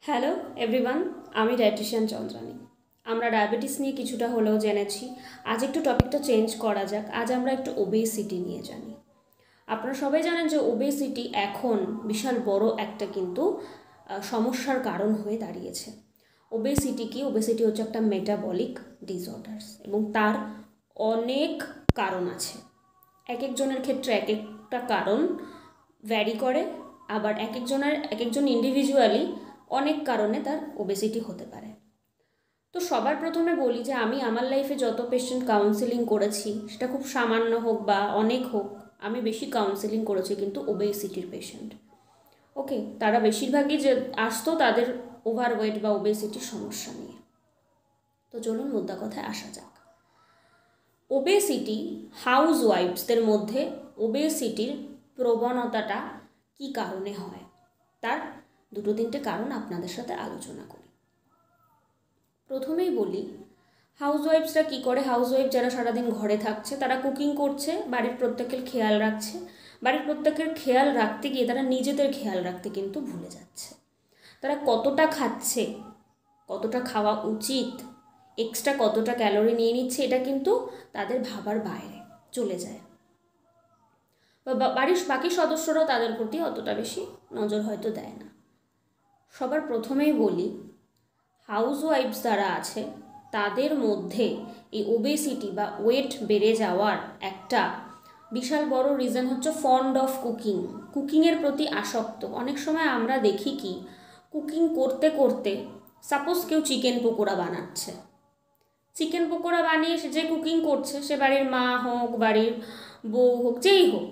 Hello everyone, আমি dietician Chandrani. আমরা diabetes নিয়ে কিছুটা হলেও জেনেছি। আজ একটু টপিকটা চেঞ্জ করা যাক। আজ আমরা একটু ওবেসিটি নিয়ে জানি। আপনারা সবাই জানেন যে ওবেসিটি এখন বিশাল বড় একটা কিন্তু সমস্যার কারণ হয়ে দাঁড়িয়েছে। ওবেসিটি কি? ওবেসিটি হচ্ছে একটা মেটাবলিক ডিসঅর্ডার্স এবং তার অনেক কারণ আছে। এক একজনের ক্ষেত্রে এক একটা কারণ ভ্যারি করে, আবার এক একজন ইন্ডিভিজুয়ালি অনেক কারণে তার ওবেসিটি হতে পারে। তো সবার প্রথমে বলি যে আমি আমার লাইফে যত পেশেন্ট কাউন্সেলিং করেছি, সেটা খুব সামান্য হোক বা অনেক হোক, আমি বেশি কাউন্সেলিং করেছি কিন্তু ওবেসিটির পেশেন্ট। ওকে, তারা বেশিরভাগই যে আসতো তাদের ওভারওয়েট বা ওবেসিটির সমস্যা নিয়ে। তো চলুন মুদ্রা কথায় আসা যাক। ওবেসিটি হাউসওয়াইফসদের মধ্যে ওবেসিটির প্রবণতাটা কি কারণে হয়, তার দুটো তিনটে কারণ আপনাদের সাথে আলোচনা করি। প্রথমেই বলি, হাউসওয়াইফসরা কী করে? হাউসওয়াইফ যারা সারাদিন ঘরে থাকছে, তারা কুকিং করছে, বাড়ির প্রত্যেকের খেয়াল রাখছে। বাড়ির প্রত্যেকের খেয়াল রাখতে গিয়ে তারা নিজেদের খেয়াল রাখতে কিন্তু ভুলে যাচ্ছে। তারা কতটা খাচ্ছে, কতটা খাওয়া উচিত, এক্সট্রা কতটা ক্যালোরি নিয়ে নিচ্ছে, এটা কিন্তু তাদের ভাবার বাইরে চলে যায়। বা বাড়ির বাকি সদস্যরাও তাদের প্রতি অতটা বেশি নজর হয়তো দেয় না। সবার প্রথমেই বলি, হাউসওয়াইফস যারা আছে তাদের মধ্যে এই ওবেসিটি বা ওয়েট বেড়ে যাওয়ার একটা বিশাল বড় রিজন হচ্ছে ফন্ড অফ কুকিং, কুকিংয়ের প্রতি আসক্ত। অনেক সময় আমরা দেখি কি, কুকিং করতে করতে সাপোজ কেউ চিকেন পকোড়া বানাচ্ছে, চিকেন পকোড়া বানিয়ে সে যে কুকিং করছে, সে বাড়ির মা হোক, বাড়ির বউ হোক, যেই হোক,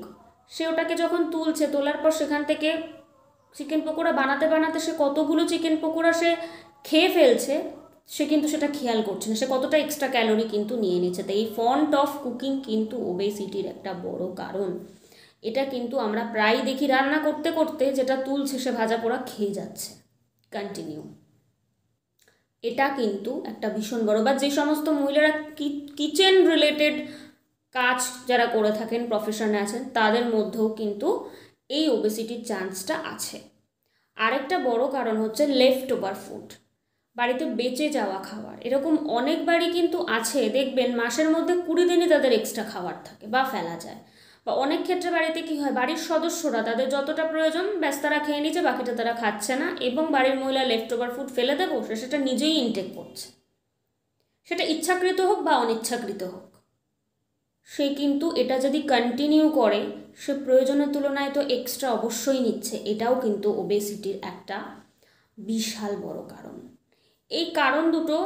সে ওটাকে যখন তুলছে, তোলার পর সেখান থেকে চিকেন পকোড়া বানাতে বানাতে সে কতগুলো চিকেন পকোড়া সে খেয়ে ফেলছে, সে কিন্তু সেটা খেয়াল করছে না, সে কতটা এক্সট্রা ক্যালোরি কিন্তু নিয়ে নিচ্ছে। তাই এই ফন্ট অফ কুকিং কিন্তু ওবেসিটির একটা বড় কারণ। এটা কিন্তু আমরা প্রায় দেখি, রান্না করতে করতে যেটা তুলছে সে ভাজা পোড়া খেয়ে যাচ্ছে কন্টিনিউ। এটা কিন্তু একটা ভীষণ বড়, বা যে সমস্ত মহিলারা কিচেন রিলেটেড কাজ যারা করে থাকেন, প্রফেশনে আছেন, তাদের মধ্যেও কিন্তু এই ওবেসিটির চান্সটা আছে। আরেকটা বড় কারণ হচ্ছে লেফট ওভার ফুড, বাড়িতে বেঁচে যাওয়া খাবার। এরকম অনেক বাড়ি কিন্তু আছে, দেখবেন মাসের মধ্যে 20 দিনই তাদের এক্সট্রা খাবার থাকে বা ফেলা যায়। বা অনেক ক্ষেত্রে বাড়িতে কি হয়, বাড়ির সদস্যরা তাদের যতটা প্রয়োজন ব্যাস তারা খেয়ে নিচ্ছে, বাকিটা তারা খাচ্ছে না, এবং বাড়ির মহিলা লেফট ওভার ফুড ফেলে দেবো, সেটা নিজেই ইনটেক করছে। সেটা ইচ্ছাকৃত হোক বা অনিচ্ছাকৃত হোক, সে কিন্তু এটা যদি কন্টিনিউ করে, সে প্রয়োজনের তুলনায় তো এক্সট্রা অবশ্যই নিচ্ছে। এটাও কিন্তু ওবেসিটির একটা বিশাল বড় কারণ। এই কারণ দুটো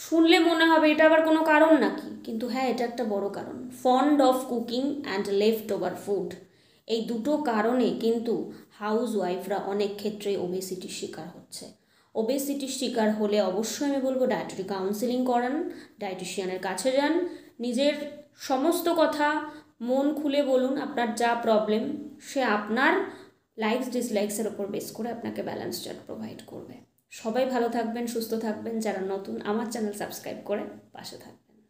শুনলে মনে হবে এটা আবার কোনো কারণ নাকি, কিন্তু হ্যাঁ, এটা একটা বড় কারণ। Fond of cooking and left over food, এই দুটো কারণে কিন্তু হাউসওয়াইফরা অনেক ক্ষেত্রে ওবেসিটির শিকার হচ্ছে। ওবেসিটির শিকার হলে অবশ্যই আমি বলবো ডায়েটারি কাউন্সেলিং করান, ডায়েটিশিয়ানের কাছে যান, নিজের সমস্ত কথা মন খুলে বলুন, আপনার যা প্রবলেম, সে আপনার লাইকস ডিসলাইকসের ওপর বেস করে আপনাকে ব্যালেন্স চার্ট প্রোভাইড করবে। সবাই ভালো থাকবেন, সুস্থ থাকবেন। যারা নতুন, আমার চ্যানেল সাবস্ক্রাইব করে পাশে থাকবেন।